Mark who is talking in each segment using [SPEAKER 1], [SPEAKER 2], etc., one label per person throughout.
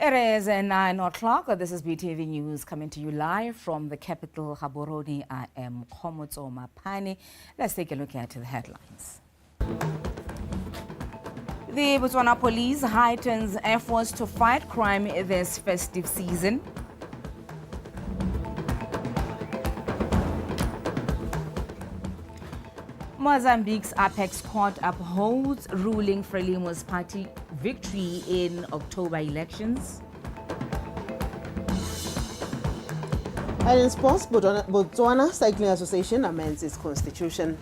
[SPEAKER 1] It is 9 o'clock. This is BTV News coming to you live from the capital, Gaborone. I am Khomotsoma Pane. Let's take a look at the headlines. The Botswana police heightens efforts to fight crime this festive season. Mozambique's apex court upholds ruling Frelimo's party victory in October elections.
[SPEAKER 2] And in sports, Botswana Cycling Association amends its constitution.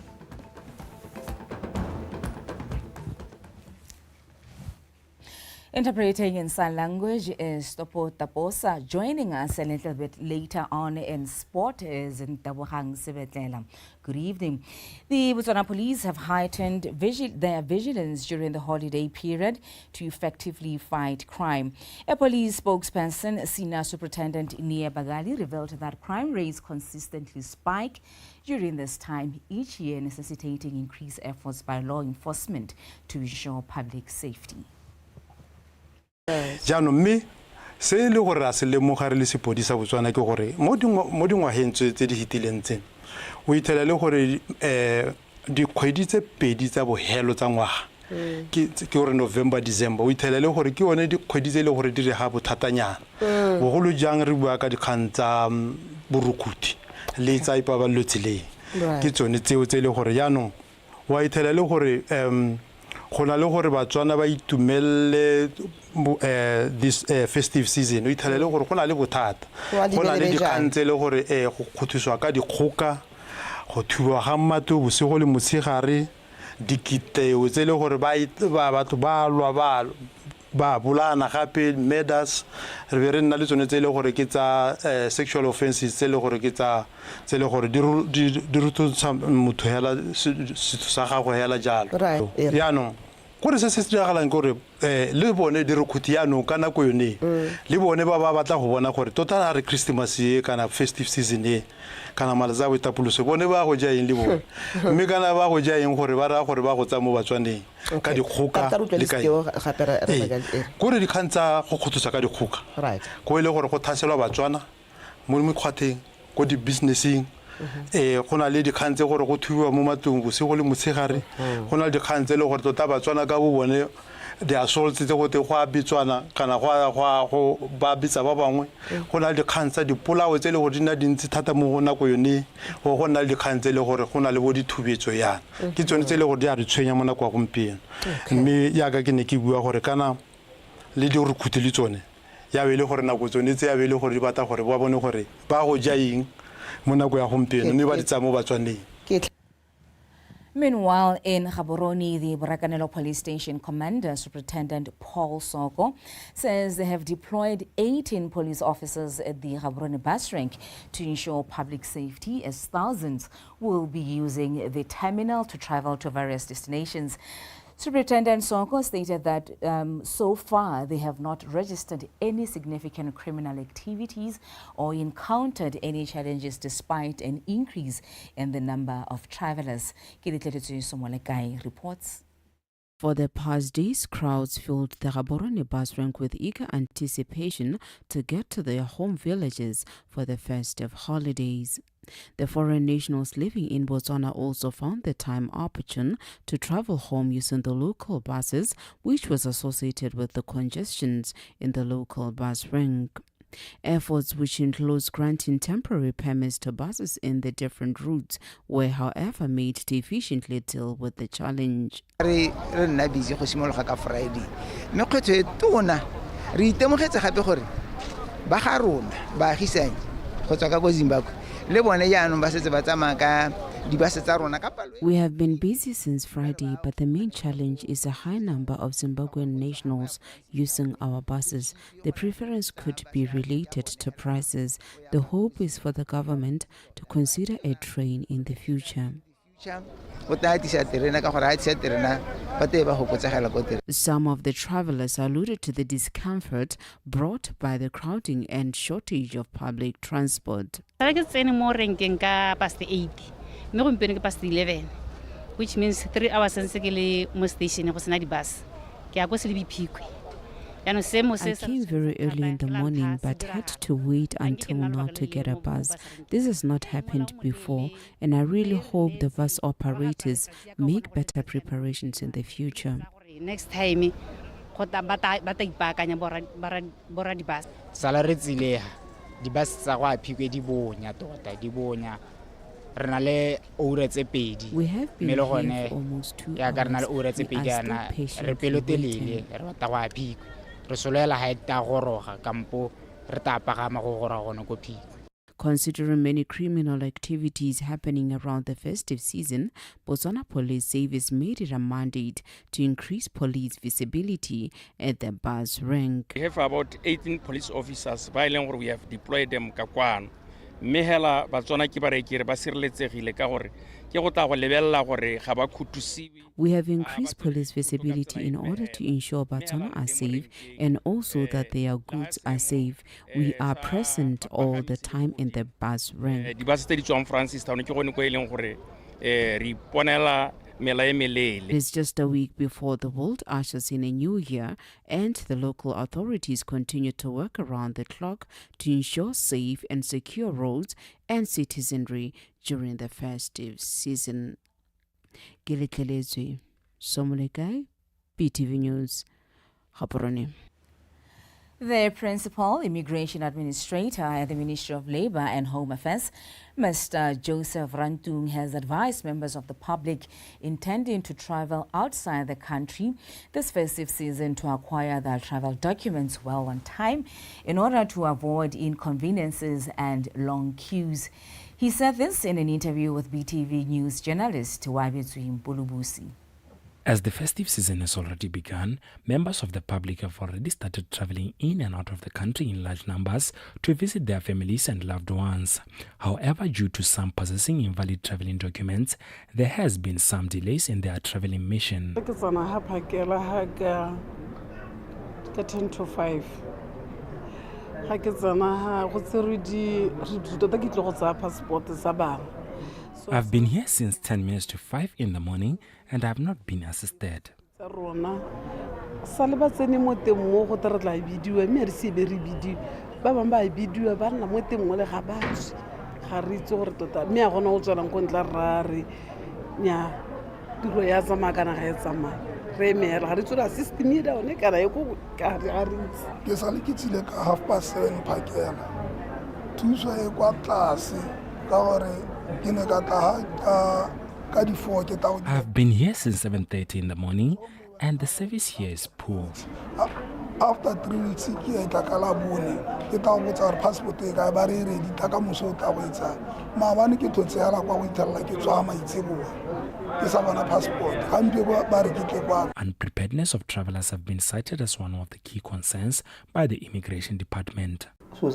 [SPEAKER 1] Interpreting in sign language is Topo Taposa. Joining us a little bit later on in sport is Ntabuhang Sebetlela. Good evening. The Botswana police have heightened their vigilance during the holiday period to effectively fight crime. A police spokesperson, Senior Superintendent Nia Bagali, revealed that crime rates consistently spike during this time each year, necessitating increased efforts by law enforcement to ensure public safety.
[SPEAKER 3] Jano mme se le gore a se lemoga re le sepodisa Botswana ke gore mo dingwageng tse di hitileng tsene o ithela le gore dikgwedi tse pedi tsa bohelo tsa ngwaga ke gore November December o ithela le gore ke one dikgwedi tse le gore di re ga bothatanyana bogolo jang re bua ka dikgang tsa borukuthi le tsa ipaballo tseleng ke tsone tseo tse le gore jaanong wa ithela le gore gona le gore Batswana ba itumelle this festive season o ithela le gore gona le bothata gona le dikantse le gore go khuthiswa ka dikgoka go thuwa ga mmato bosigo le motshegare dikiteo tse le gore batho ba lwa ba bolana gape murders re be re nna le tsone tse le gore ke tsa sexual offenses tse le gore ke tsa tse le gore di rutotsa motho hela sa gago hela jalo yaanong gore se se diragalang gore le bone di rekhuthi yaanong ka nako yone le bone ba batla go bona gore tota a re Christmas e kana festive season e kana malaza bo itapoloso bone ba go ja eng le bone mme kana ba go ja eng gore ba ra gore ba go tsa mo Batswaneng ka dikgoka le ka gore di khantsa go khuthusa ka dikgoka go ile gore go thaselwa Batswana mo mekgwatheng go di businessing gona le dikgantse gore go thuwa mo matong bosigo le motshegare gona le dikgantse le gore tota Batswana ka bo bone the assaults tse go te go a Bitswana kana go ba bitsa ba bangwe gona le dikgantsa dipolao tse le go dina dintsi thata mo nako yone go gona le dikgantse le gore gona le bo dithubetso yana ke tsone tse le go di a re tshwenya mo nako ya gompieno mme ya ka ke ne ke bua gore kana le di re khuthi le tsone ya be le gore nako tsone tse ya be le gore di bata gore ba bone gore ba go ja eng mo nako ya gompieno mme ba di tsa mo Batswaneng.
[SPEAKER 1] Meanwhile, in Gaborone, the Brakanelo Police Station Commander, Superintendent Paul Soko, says they have deployed 18 police officers at the Gaborone bus rank to ensure public safety, as thousands will be using the terminal to travel to various destinations. Superintendent Soko stated that so far they have not registered any significant criminal activities or encountered any challenges despite an increase in the number of travelers. Reports.
[SPEAKER 4] For the past days, crowds filled the Gaborone bus rank with eager anticipation to get to their home villages for the festive holidays. The foreign nationals living in Botswana also found the time opportune to travel home using the local buses, which was associated with the congestions in the local bus rank. Efforts, which includes granting temporary permits to buses in the different routes, were however made to efficiently deal with the challenge. We have been busy since Friday, but the main challenge is a high number of Zimbabwean nationals using our buses. The preference could be related to prices. The hope is for the government to consider a train in the future. Some of the travelers alluded to the discomfort brought by the crowding and shortage of public transport.
[SPEAKER 5] Past 8, past 11, which means 3 hours and mo station go sena di bus. Ke a go se le biphikhwe.
[SPEAKER 4] I came very early in the morning but had to wait until now to get a bus. This has not happened before, and I really hope the bus operators make better preparations in the future.
[SPEAKER 5] Next time,
[SPEAKER 6] salary tsileha di bus tsa go aphikwe di bonya tota di bonya re na le ore tse pedi
[SPEAKER 4] We have been here for almost 2
[SPEAKER 6] ya ka re na le
[SPEAKER 4] hours.
[SPEAKER 6] ore tse
[SPEAKER 4] We
[SPEAKER 6] pedi
[SPEAKER 4] are
[SPEAKER 6] ana
[SPEAKER 4] still
[SPEAKER 6] re
[SPEAKER 4] patiently
[SPEAKER 6] pelotelele
[SPEAKER 4] waiting.
[SPEAKER 6] re batla go aphikwe re solela ha eta goroga kampo re ta pagama go gora gone ko phiko.
[SPEAKER 4] Considering many criminal activities happening around the festive season, Botswana Police Service made it a mandate to increase police visibility at the bus rank.
[SPEAKER 7] We have about 18 police officers by where we have deployed them ka kwano. Mme hela Batswana ke barekere ba sireletsegile ka gore ke go tla go lebella gore ga ba khutusiwe.
[SPEAKER 4] We have increased police visibility in order to ensure Botswana are safe and also that their goods are safe. We are present all the time in the bus rank.
[SPEAKER 7] Di bus tse di tswang Francis Town ke gone go eleng gore re iponela mela e melele.
[SPEAKER 4] It's just a week before the world ushers in a new year, and the local authorities continue to work around the clock to ensure safe and secure roads and citizenry during the festive season. Geletleletswe Somolekai, BTV News, Gaborone.
[SPEAKER 1] The Principal Immigration Administrator at the Ministry of Labour and Home Affairs, Mr. Joseph Rantung, has advised members of the public intending to travel outside the country this festive season to acquire their travel documents well on time in order to avoid inconveniences and long queues. He said this in an interview with BTV News journalist Wabetswim Bulubusi.
[SPEAKER 8] As the festive season has already begun, members of the public have already started traveling in and out of the country in large numbers to visit their families and loved ones. However, due to some possessing invalid traveling documents, there has been some delays in their traveling mission.
[SPEAKER 9] 10 to 5.
[SPEAKER 8] I've been here since 10 minutes to 5 in the morning and I have not been assisted. I've been here since 7:30 in the morning and the service here is poor.
[SPEAKER 10] After 3 weeks, passport
[SPEAKER 8] Unpreparedness of travelers have been cited as one of the key concerns by the Immigration Department. We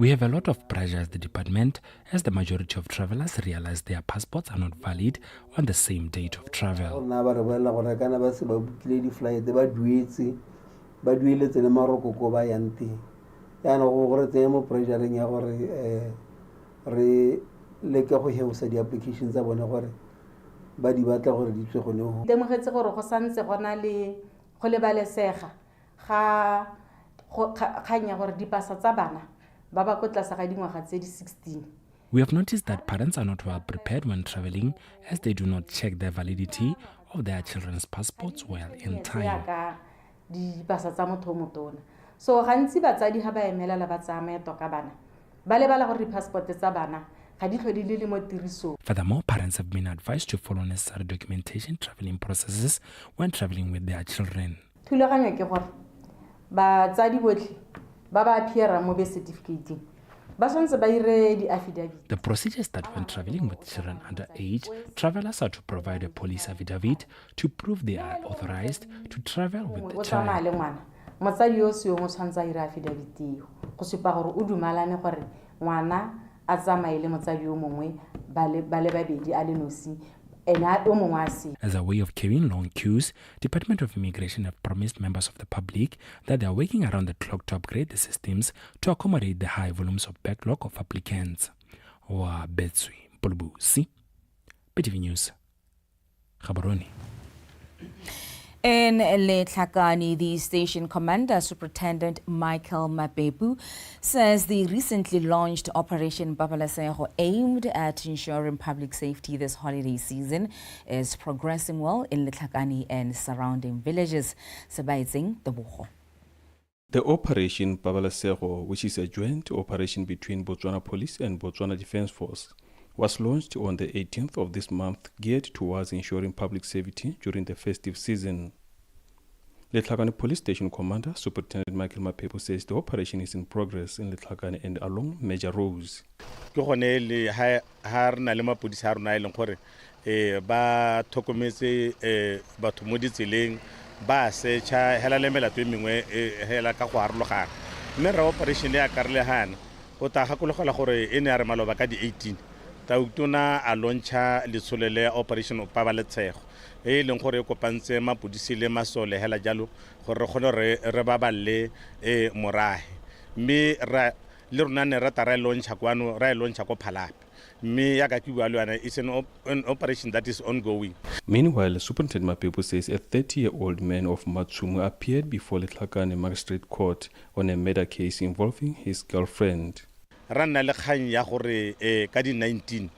[SPEAKER 8] have a lot of pressure as the department, as the majority of travelers realize their passports are not valid on the same date of travel. We have noticed that parents are not well prepared when traveling, as they do not check the validity of their children's passports well in time.
[SPEAKER 11] So gantsi batsadi ha ba emela la ba tsamaya to ka bana ba lebala gore passport tsa bana ga di tlhodile le mo tirisong.
[SPEAKER 8] Furthermore, parents have been advised to follow necessary documentation traveling processes when traveling with their children.
[SPEAKER 11] Thulaganyo ke gore batsadi botlhe ba ba appeara mo be certificate ba tshwanetse ba ire di affidavit.
[SPEAKER 8] The procedure is that when traveling with children under age, travelers are to provide a police affidavit to prove they are authorized to travel with the child.
[SPEAKER 11] Motsadi yo se yo mo tshwanetse ire affidavit eo go supa gore o dumalane gore ngwana a tsamaile motsadi yo mongwe ba le babedi a le nosi
[SPEAKER 8] As a way of carrying long queues, Department of Immigration have promised members of the public that they are working around the clock to upgrade the systems to accommodate the high volumes of backlog of applicants. Wa Betswe Pulubusi, BTV News, Gaborone.
[SPEAKER 1] In Letlhakane, the station commander, Superintendent Michael Mapepu, says the recently launched Operation Pabalesego, aimed at ensuring public safety this holiday season, is progressing well in Letlhakane and surrounding villages. Sabaitsing the Boho.
[SPEAKER 12] The Operation Pabalesego, which is a joint operation between Botswana Police and Botswana Defence Force, was launched on the 18th of this month, geared towards ensuring public safety during the festive season. Letlhakane Police Station Commander, Superintendent Michael Mapepu, says the operation is in progress in Letlhakane and along major roads.
[SPEAKER 13] Ba secha hela lemela twe mengwe hela ka go arologana mme re operation ya karlegana o ta gakologola gore e ne a re maloba ka di 18 ta utona a launcha letsolele operation Pabalesego e leng gore e kopantse mapodisi le masole hela jalo gore re kgone re baballe morahe mme le rona ne ra tara launcha kwano ra launcha ko Phalapi. It's an operation that is ongoing.
[SPEAKER 12] Meanwhile, Superintendent Mapepu says a 30-year-old man of Matsumu appeared before Letlhakane Magistrate Court on a murder case involving his girlfriend.
[SPEAKER 13] Rana le kgang ya gore ka di 19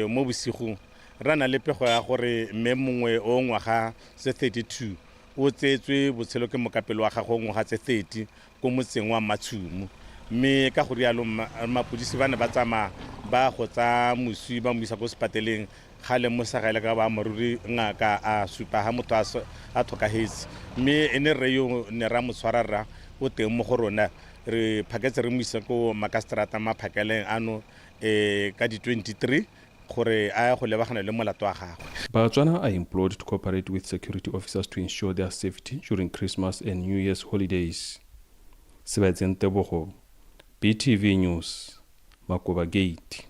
[SPEAKER 13] mo bosigo rana le pego ya gore mme mongwe o ngwaga se 32 o tsetswe botshelo ke mokapelo wa gago ngwaga tse 30 ko motseng wa Matsumu. Me ka go rialo mapodisi bana ba tsama ba go tsa moswi ba mo isa go sepateleng ga le mosagela ka ba maruri ngaka a supa ha motho a thokahetse me ene re yo ne ra motshwarara o teng mo go rona re phaketse re mo isa ko makastrata maphakeleng ano ka di 23 gore a go lebagana le molato wa gagwe.
[SPEAKER 12] Botswana are implored to cooperate with security officers to ensure their safety during Christmas and New Year's holidays. Sebastian Tebogo, BTV News, Makoba Gate.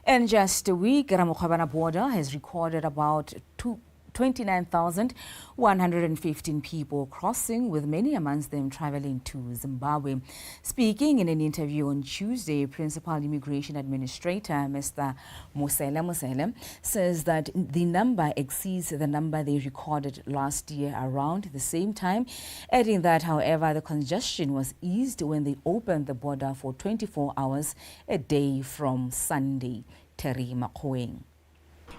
[SPEAKER 1] In just a week, Ramokhabana border has recorded about 29,115 people crossing, with many amongst them traveling to Zimbabwe. Speaking in an interview on Tuesday, Principal Immigration Administrator Mr. Mosele says that the number exceeds the number they recorded last year around the same time, adding that, however, the congestion was eased when they opened the border for 24 hours a day from Sunday. Terry Makoeng.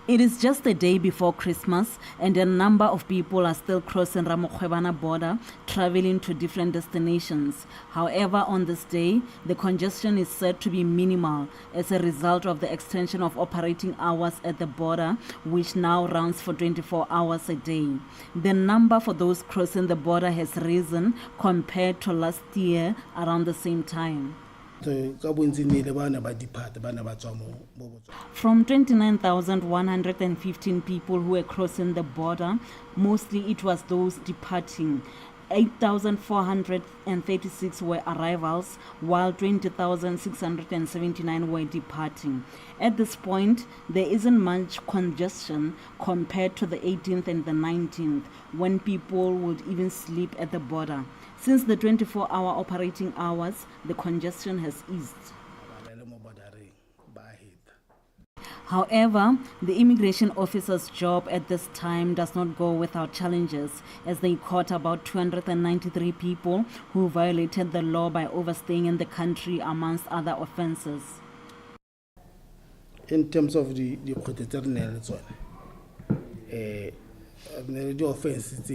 [SPEAKER 14] It is just a day before Christmas, and a number of people are still crossing Ramokhabana border, traveling to different destinations. However, on this day, the congestion is said to be minimal as a result of the extension of operating hours at the border, which now runs for 24 hours a day. The number for those crossing the border has risen compared to last year around the same time. From 29,115 people who were crossing the border, mostly it was those departing. 8,436 were arrivals, while 20,679 were departing. At this point, there isn't much congestion compared to the 18th and the 19th, when people would even sleep at the border. Since the 24-hour operating hours, the congestion has eased. However, the immigration officer's job at this time does not go without challenges, as they caught about 293 people who violated the law by overstaying in the country, amongst other offenses.
[SPEAKER 15] In terms of the offenses,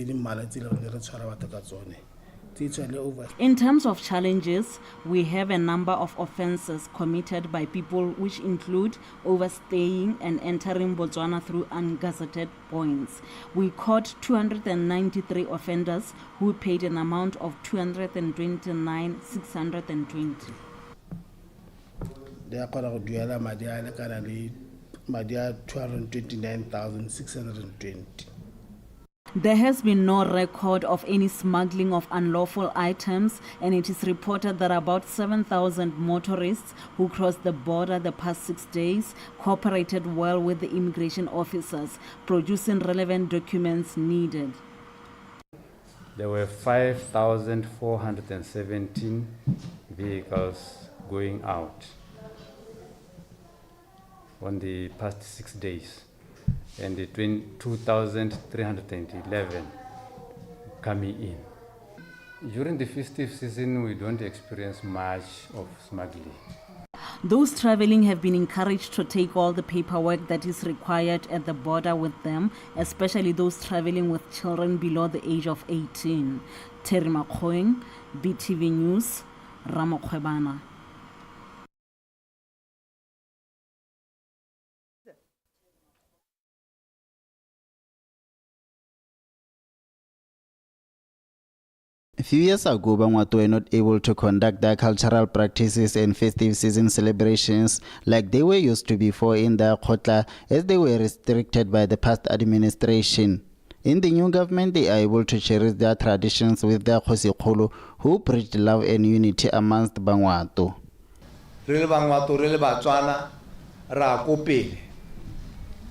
[SPEAKER 14] in terms of challenges, we have a number of offenses committed by people, which include overstaying and entering Botswana through ungazetted points. We caught 293 offenders who paid an amount of 229,620.
[SPEAKER 15] They are called Madia 229,620.
[SPEAKER 14] There has been no record of any smuggling of unlawful items, and it is reported that about 7,000 motorists who crossed the border the past 6 days cooperated well with the immigration officers, producing relevant documents needed.
[SPEAKER 15] There were 5,417 vehicles going out on the past 6 days, and 2,311 coming in. During the festive season, we don't experience much of smuggling.
[SPEAKER 14] Those traveling have been encouraged to take all the paperwork that is required at the border with them, especially those traveling with children below the age of 18. Terry Makhoeng, BTV News, Ramokhwebana.
[SPEAKER 16] A few years ago, Bangwatu were not able to conduct their cultural practices and festive season celebrations like they were used to before in their Khotla, as they were restricted by the past administration. In the new government, they are able to cherish their traditions with their Khosikgolo, who preached love and unity amongst Bangwatu.
[SPEAKER 17] Re le Bangwatu, re le BOTSWANA, ra ko pele.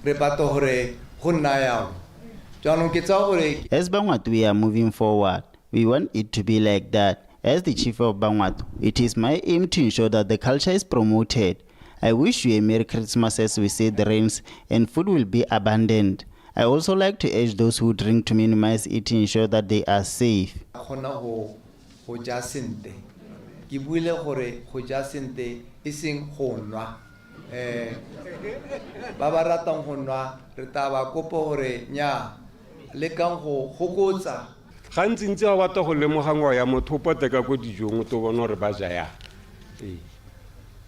[SPEAKER 17] Re pato hore go nna yalo. Jaanong ke tsa gore
[SPEAKER 16] as Bangwatu, we are moving forward. We want it to be like that. As the chief of Bangwatu, it is my aim to ensure that the culture is promoted. I wish you a Merry Christmas as we say the rains and food will be abundant. I also like to urge those who drink to minimize it to ensure that they are safe.
[SPEAKER 17] Khona ho ja sente. Ke buile gore ho ja sente iseng go nwa. Ba ba ratang go nwa re taba kopo gore nya le kang go gokotsa.
[SPEAKER 18] Gantsi ntse ba batla go lemoga ngwa ya motho pote ka go dijong to bona gore ba ja ya.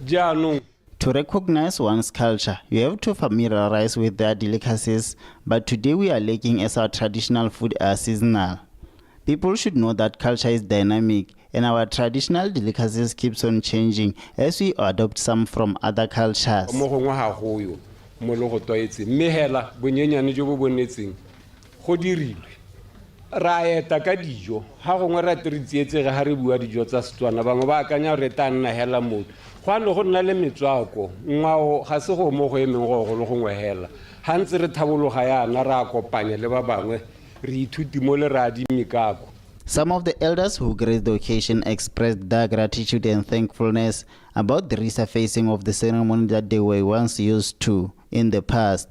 [SPEAKER 18] Jaanong
[SPEAKER 16] to recognize one's culture, you have to familiarize with their delicacies, but today we are lacking as our traditional food are seasonal. People should know that culture is dynamic and our traditional delicacies keeps on changing as we adopt some from other cultures.
[SPEAKER 18] Mo gongwe ha go yo mo le go toetse mme hela bonyenyane jo bo bonetseng go dirilwe. Ra eta ka dijo ha gongwe ra tsietse ga re bua dijo tsa Setswana bangwe ba akanya re ta nna hela mo go no go nna le metswako ngwao ga se go mo go emeng go go le gongwe hela ha ntse re thabologa yana ra kopanya le ba bangwe re ithuti mo le ra di mikako.
[SPEAKER 16] Some of the elders who graced the occasion expressed their gratitude and thankfulness about the resurfacing of the ceremony that they were once used to in the past.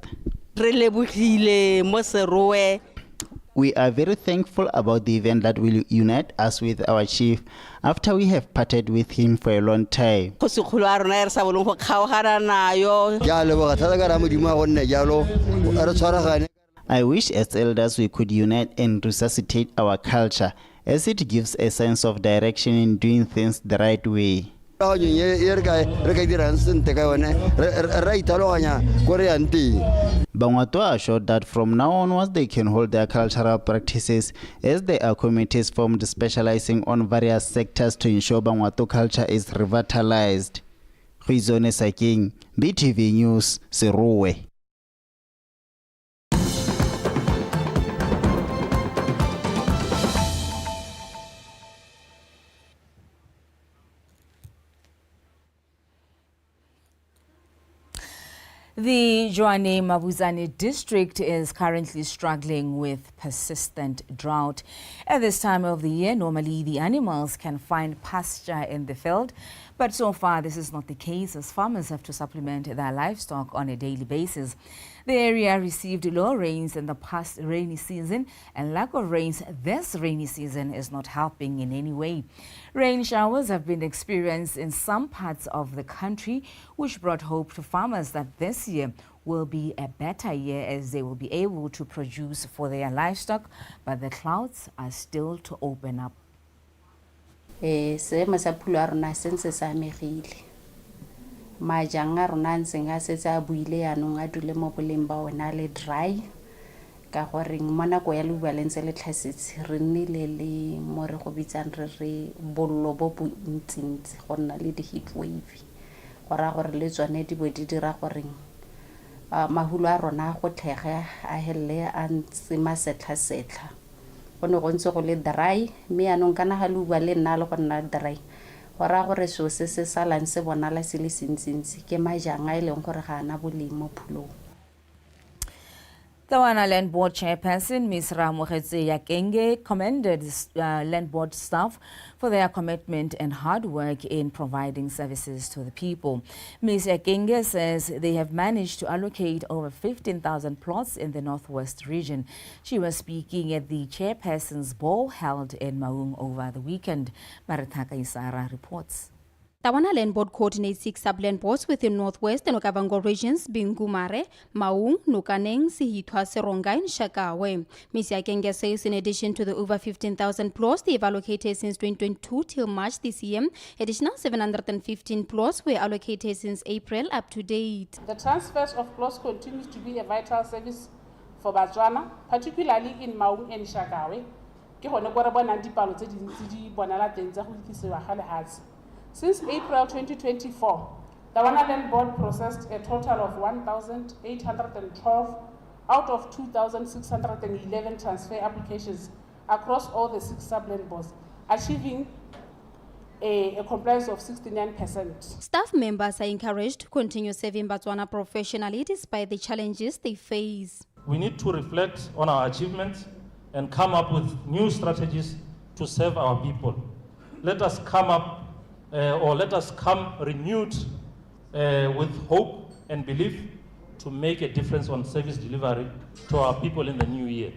[SPEAKER 16] We are very thankful about the event that will unite us with our chief after we have parted with him for a long time. I wish as elders we could unite and resuscitate our culture, as it gives a sense of direction in doing things the right way. Bangwatu are assured that from now onwards they can hold their cultural practices, as there are committees formed specializing on various sectors to ensure Bangwatu culture is revitalized. Khizone Saking, BTV News, Seruwe.
[SPEAKER 1] The Joane Mabuzane district is currently struggling with persistent drought. At this time of the year, normally the animals can find pasture in the field, but so far this is not the case, as farmers have to supplement their livestock on a daily basis. The area received low rains in the past rainy season, and lack of rains this rainy season is not helping in any way. Rain showers have been experienced in some parts of the country, which brought hope to farmers that this year will be a better year as they will be able to produce for their livestock, but the clouds are still to open up.
[SPEAKER 19] Majanga rona ntseng a setse a buile yanong a dule mo boleng ba ona le dry ka gore mo nako ya leuba le ntse le tlhasetse re nnile le mo re go bitsang re bollo bo bontsintsi go nna le di heat wave go ra gore le tsone di bo di dira gore mahulo a rona go tlhege a helle a ntse masetlha-setlha go ne go ntse go le dry mme yaanong kana ga le bua le nna le go nna dry go raya gore seo se se salang se bonala se le sentsintsi ke majang a e leng gore ga ana boleng mo phulong.
[SPEAKER 1] The BOTSWANA Land Board Chairperson, Ms. Ramogetse Yakenge, commended Land Board staff for their commitment and hard work in providing services to the people. Ms. Yakenge says they have managed to allocate over 15,000 plots in the Northwest region. She was speaking at the Chairperson's Ball held in Maung over the weekend. Maritaka Isara reports.
[SPEAKER 20] The BOTSWANA Land Board coordinates 6 sub-land boards within Northwest and Okavango regions being Gumare, Maung, Nukaneng, Sihitwa, Seronga and Shakawe. Ms. Yakenge says in addition to the over 15,000 plots they've allocated since 2022 till March this year, additional 715 plots were allocated since April up to date.
[SPEAKER 9] The transfers of plots continues to be a vital service for BOTSWANA, particularly in Maung and Shakawe. Ke gone gore bona dipalo tse dintsi di bonala teng tsa go itlisiwa ga lehatshe. Since April 2024, the BOTSWANA Land Board processed a total of 1,812 out of 2,611 transfer applications across all the 6 sub-land boards, achieving a compliance of 69%.
[SPEAKER 20] Staff members are encouraged to continue serving BOTSWANA professionally despite the challenges they face.
[SPEAKER 21] We need to reflect on our achievements and come up with new strategies to serve our people. Let us come renewed with hope and belief to make a difference on service delivery to our people in the new year.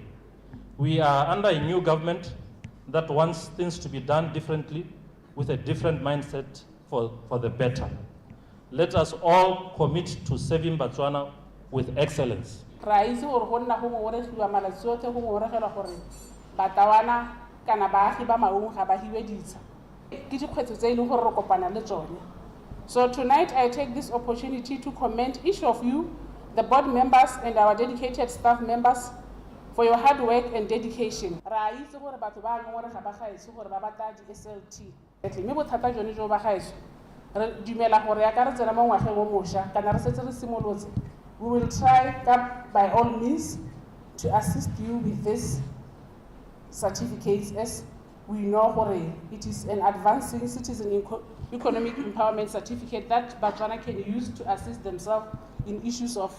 [SPEAKER 21] We are under a new government that wants things to be done differently with a different mindset for the better. Let us all commit to serving BOTSWANA with excellence.
[SPEAKER 9] So tonight I take this opportunity to commend each of you, the board members and our dedicated staff members, for your hard work and dedication. We will try by all means to assist you with this certificates, as we know it is an advancing citizen economic empowerment certificate that BOTSWANA can use to assist themselves in issues of.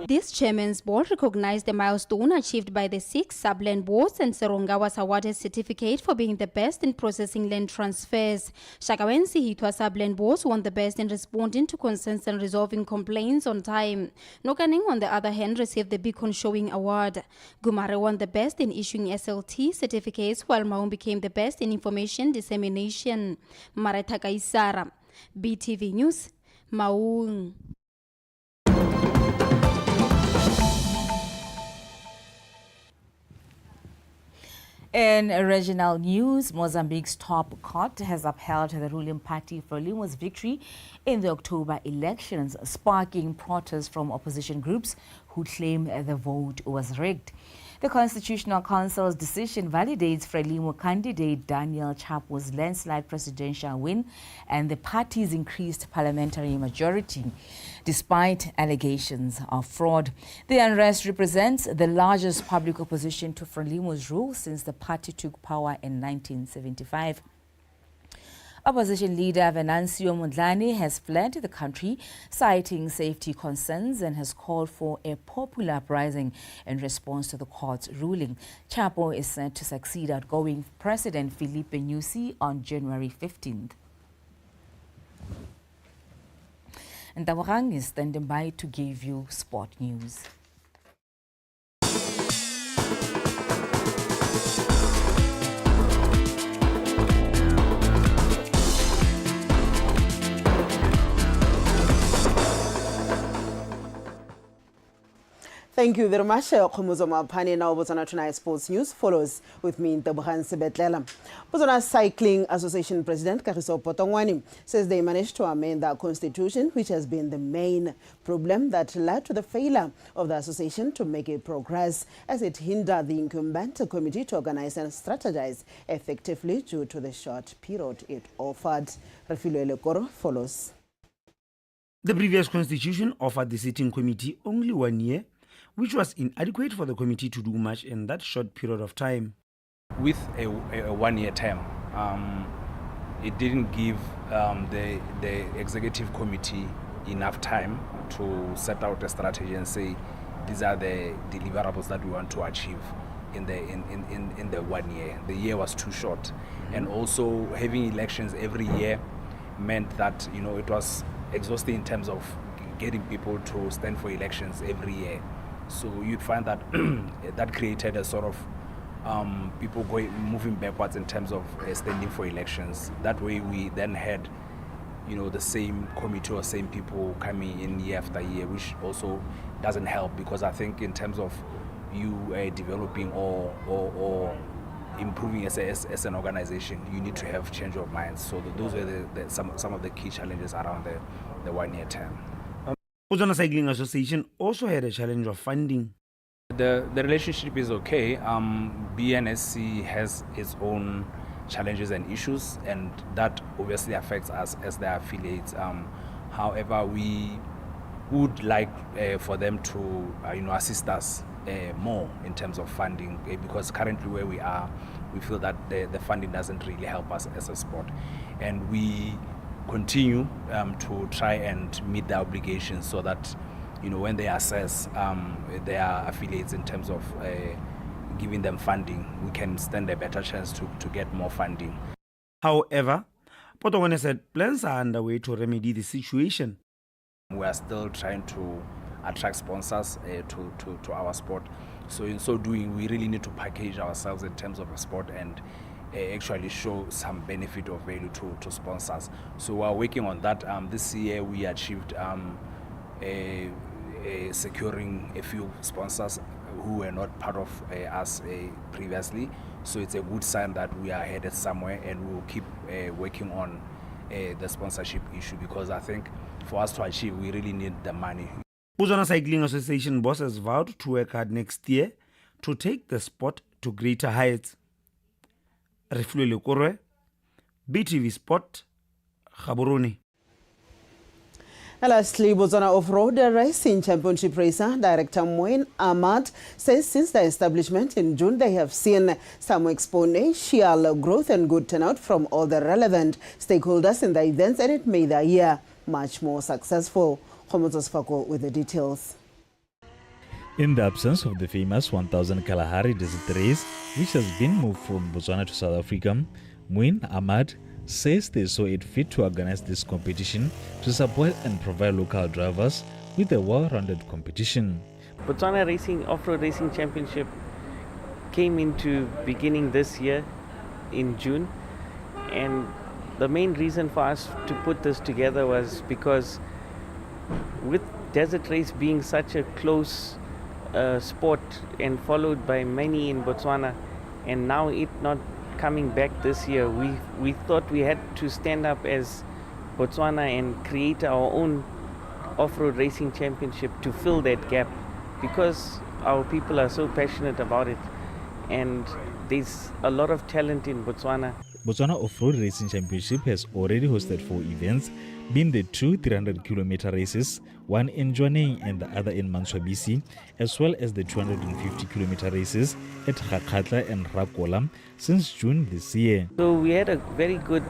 [SPEAKER 20] This chairman's board recognized the milestone achieved by the 6 sub-land boards, and Seronga was awarded a certificate for being the best in processing land transfers. Shakawe and Sihitwa sub-land boards won the best in responding to concerns and resolving complaints on time. Nokaneng, on the other hand, received the Beacon Showing Award. Gumare won the best in issuing SLT certificates, while Maung became the best in information dissemination. Maritaka Isara, BTV News, Maung.
[SPEAKER 1] In regional news, Mozambique's top court has upheld the ruling party Frelimo's victory in the October elections, sparking protests from opposition groups who claim the vote was rigged. The Constitutional Council's decision validates Frelimo candidate Daniel Chapo's landslide presidential win and the party's increased parliamentary majority, despite allegations of fraud. The unrest represents the largest public opposition to Frelimo's rule since the party took power in 1975. Opposition leader Venancio Mondlane has fled the country, citing safety concerns, and has called for a popular uprising in response to the court's ruling. Chapo is set to succeed outgoing President Filipe Nyusi on January 15th. And Tawarang is standing by to give you sport news.
[SPEAKER 2] Thank you very much, Khumuzoma Pani. Now, BOTSWANA Tonight Sports News follows with me, Ntabuhan Sebetlela. BOTSWANA Cycling Association President Kagiso Potongwane says they managed to amend the constitution, which has been the main problem that led to the failure of the association to make a progress, as it hindered the incumbent committee to organize and strategize effectively due to the short period it offered. Refilwe Lekoro follows.
[SPEAKER 3] The previous constitution offered the sitting committee only 1 year, which was inadequate for the committee to do much in that short period of time.
[SPEAKER 22] With a 1 year term, it didn't give the executive committee enough time to set out a strategy and say these are the deliverables that we want to achieve in the 1 year. The year was too short, and also having elections every year meant that it was exhausting in terms of getting people to stand for elections every year. So you'd find that that created a sort of people moving backwards in terms of standing for elections. That way we then had the same committee or same people coming in year after year, which also doesn't help, because I think in terms of you developing or improving as an organization, you need to have change of minds. So those were some of the key challenges around the 1 year term.
[SPEAKER 3] Botswana Cycling Association also had a challenge of funding.
[SPEAKER 22] The relationship is okay. BNSC has its own challenges and issues, and that obviously affects us as their affiliates. However, we would like for them to assist us more in terms of funding, because currently where we are, we feel that the funding doesn't really help us as a sport, and we continue to try and meet the obligations so that when they assess their affiliates in terms of giving them funding, we can stand a better chance to get more funding.
[SPEAKER 3] However, Potongwane said plans are underway to remedy the situation.
[SPEAKER 22] We are still trying to attract sponsors to our sport. So in so doing, we really need to package ourselves in terms of a sport and actually show some benefit of value to sponsors. So we are working on that. This year we achieved securing a few sponsors who were not part of us previously. So it's a good sign that we are headed somewhere, and we will keep working on the sponsorship issue, because I think for us to achieve, we really need the money.
[SPEAKER 3] Botswana Cycling Association boss has vowed to work hard next year to take the sport to greater heights. Refulele Korwe, BTV Sport, Gaborone.
[SPEAKER 2] Lastly, Botswana Off-Road Racing Championship racer director Moin Ahmad says since the establishment in June, they have seen some exponential growth and good turnout from all the relevant stakeholders in the events, and it made the year much more successful. Khomotso Sfako with the details.
[SPEAKER 23] In the absence of the famous 1000 Kalahari Desert Race, which has been moved from Botswana to South Africa, Moin Ahmad says they saw it fit to organize this competition to support and provide local drivers with a well-rounded competition.
[SPEAKER 24] Botswana Racing Off-Road Racing Championship came into beginning this year in June, and the main reason for us to put this together was because with desert race being such a close sport and followed by many in Botswana, and now it not coming back this year, we thought we had to stand up as Botswana and create our own off-road racing championship to fill that gap, because our people are so passionate about it and there's a lot of talent in Botswana.
[SPEAKER 23] Botswana Off-Road Racing Championship has already hosted 4 events, being the 2 300-kilometer races, one in Jwaneng and the other in Manswabisi, as well as the 250-kilometer races at Gakhatla and Rakola since June this year.
[SPEAKER 24] So we had a very good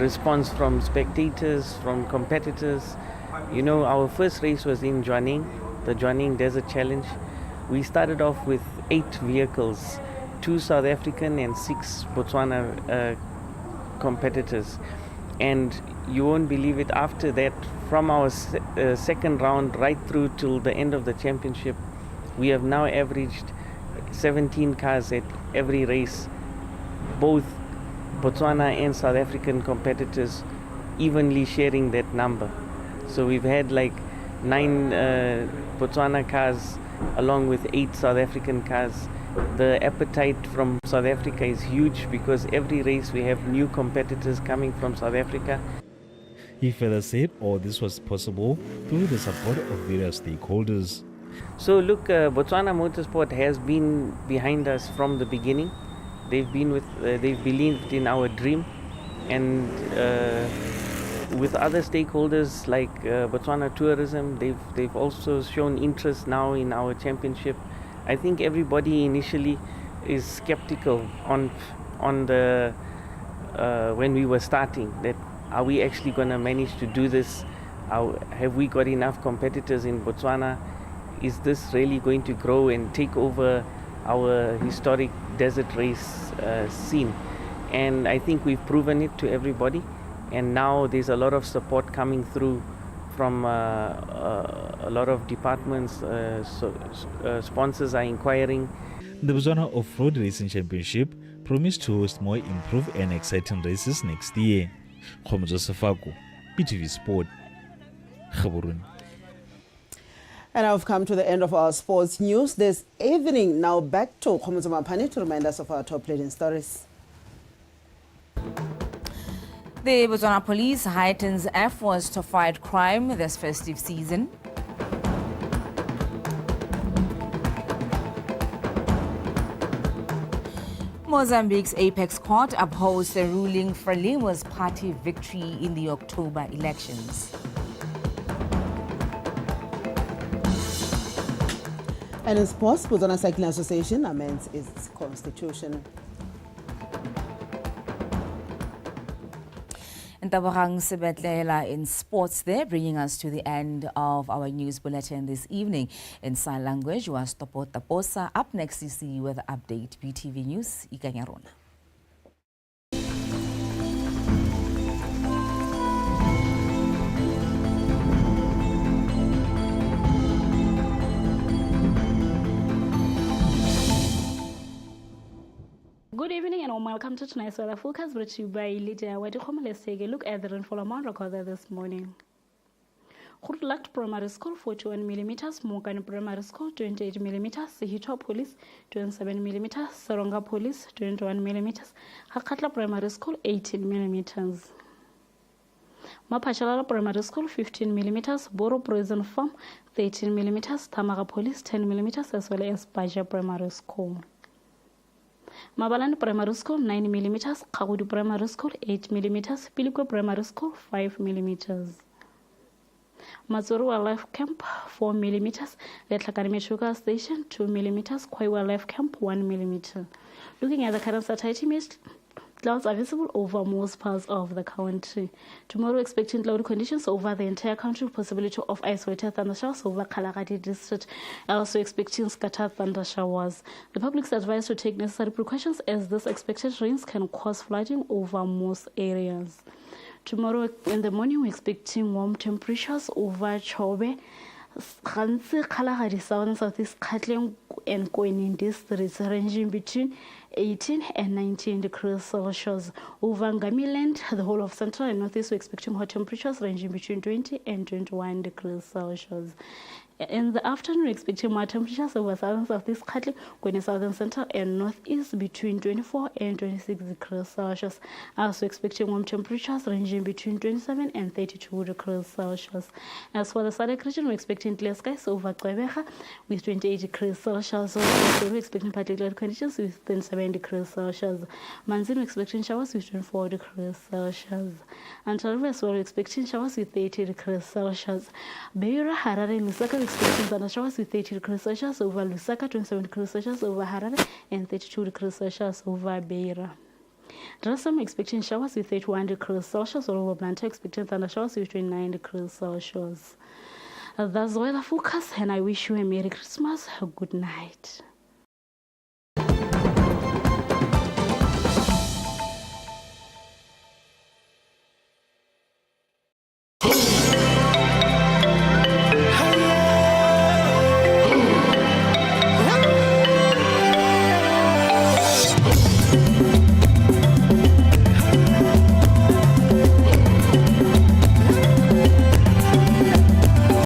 [SPEAKER 24] response from spectators, from competitors. Our first race was in Jwaneng, the Jwaneng Desert Challenge. We started off with 8 vehicles, 2 South African and 6 Botswana competitors. And you won't believe it, after that, from our second round right through till the end of the championship, we have now averaged 17 cars at every race, both Botswana and South African competitors evenly sharing that number. So we've had like 9 Botswana cars along with 8 South African cars. The appetite from South Africa is huge because every race we have new competitors coming from South Africa.
[SPEAKER 23] He further said all this was possible through the support of various stakeholders.
[SPEAKER 24] So look, Botswana Motorsport has been behind us from the beginning. They've believed in our dream, and with other stakeholders like Botswana Tourism, they've also shown interest now in our championship. I think everybody initially is skeptical on the when we were starting, that are we actually going to manage to do this? Have we got enough competitors in Botswana? Is this really going to grow and take over our historic desert race scene? And I think we've proven it to everybody. And now there's a lot of support coming through from a lot of departments. Sponsors are inquiring.
[SPEAKER 23] The Botswana Off-Road Racing Championship promised to host more improved and exciting races next year. Sefako, BTV Sport, Gaborone.
[SPEAKER 2] And now we've come to the end of our sports news this evening. Now back to Mozambique to remind us of our top leading stories.
[SPEAKER 1] The Botswana Police heightens efforts to fight crime this festive season. Mozambique's Apex Court upholds the ruling Frelimu's party victory in the October elections.
[SPEAKER 2] And in sports, Botswana Cycling Association amends its constitution.
[SPEAKER 1] And Tabogang Sebetlela in sports there, bringing us to the end of our news bulletin this evening. In sign language was Topo Taposa. Up next, you see with the update BTV News, Ikanyarona.
[SPEAKER 4] Good evening and welcome to tonight's weather forecast brought to you by Lydia. Let's take a look at the rainfall amount recorded this morning. Grootlakt Primary School 41 millimeters, Mokani Primary School 28 millimeters, Sihito Police 27 millimeters, Saronga Police 21 millimeters, Hakatla Primary School 18 millimeters. Mapachalala Primary School 15 millimeters, Boro Prison Farm 13 millimeters, Tamaga Police 10 millimeters, as well as Baja Primary School. Mabalani Primary School 9 millimeters, Kagudu Primary School 8 millimeters, Pilikwe Primary School 5 millimeters. Mazuru Wildlife Camp 4 millimeters, Letlakani Mechuka Station 2 millimeters, Kwai Wildlife Camp 1 millimeter. Looking at the current satellite image, clouds are visible over most parts of the country. Tomorrow, expecting cloudy conditions over the entire country, possibility of isolated thundershowers over Kalahari district. Also expecting scattered thundershowers. The public is advised to take necessary precautions as this expected rains can cause flooding over most areas. Tomorrow in the morning, we're expecting warm temperatures over Chobe, Khansi, Kalahari, South and Southeast, Katleng and Koinin districts, ranging between 18 and 19 degrees Celsius. Over Ngamiland, the whole of Central and Northeast, we're expecting hot temperatures ranging between 20 and 21 degrees Celsius. In the afternoon, we're expecting more temperatures over Southern Southeast, Katleng, Koinin, Southern Central and Northeast between 24 and 26 degrees Celsius. Also expecting warm temperatures ranging between 27 and 32 degrees Celsius. As for the Sadek region, we're expecting clear skies over Kwebeha with 28 degrees Celsius. We're expecting partly cloudy conditions with 27 degrees Celsius. Manzini, we're expecting showers with 24 degrees Celsius. And Taraba as well, we're expecting showers with 30 degrees Celsius. Beira, Harare, Lusaka, expecting thundershowers with 30 degrees Celsius over Lusaka, 27 degrees Celsius over Harare, and 32 degrees Celsius over Beira. Dressam expecting showers with 31 degrees Celsius over Blantyre, expecting thundershowers with 29 degrees Celsius. That's weather forecast, and I wish you a Merry Christmas, a good night.